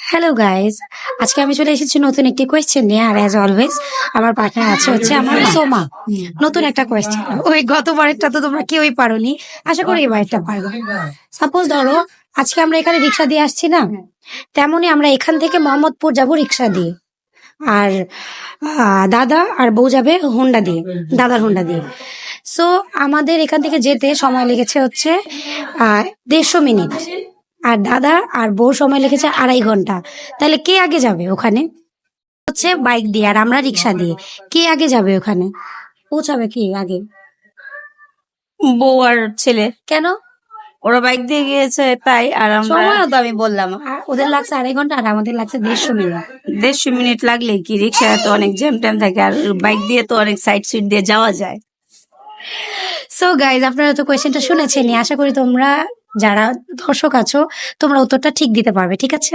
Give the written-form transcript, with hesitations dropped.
Hello guys, আজকে আমি চলে এসেছি নতুন একটি কোয়েশ্চেন নিয়ে। আর অ্যাজ অলওয়েজ আমার পার্টনার আছে হচ্ছে আমার সোমা। নতুন একটা কোয়েশ্চেন, ওই গতবারেরটা তো তোমরা কেউই পারোনি, আশা করি এবারটা পারবো। সাপোজ ধরো আজকে আমরা এখানে রিক্সা দিয়ে আসছি না, তেমনি আমরা এখান থেকে মোহাম্মদপুর যাব রিক্সা দিয়ে, আর দাদা আর বউ যাবে হোন্ডা দিয়ে, দাদার হোন্ডা দিয়ে। সো আমাদের এখান থেকে যেতে সময় লেগেছে হচ্ছে 150 মিনিট, আর দাদা আর বউর সময় লেগেছে 2.5 ঘন্টা। তাহলে কে আগে যাবে ওখানে? হচ্ছে বাইক দিয়ে আর আমরা রিক্সা দিয়ে, কে আগে যাবে ওখানে? পৌঁছাবে কি আগে? বউ আর ছেলে, কেন? ওরা বাইক দিয়ে গিয়েছে তাই। আর আমরা সময়ও তো আমি বললাম, ওদের লাগছে 2.5 ঘন্টা আর আমাদের লাগছে 150 মিনিট। 150 মিনিট লাগলে কি, রিক্সায় তো অনেক জ্যাম ট্যাম থাকে, আর বাইক দিয়ে তো অনেক সাইড সুইড দিয়ে যাওয়া যায়। সো গাইজ, আপনারা তো কোয়েশ্চেনটা শুনেছেনই, আশা করি তোমরা যারা দর্শক আছো তোমরা উত্তরটা ঠিক দিতে পারবে, ঠিক আছে?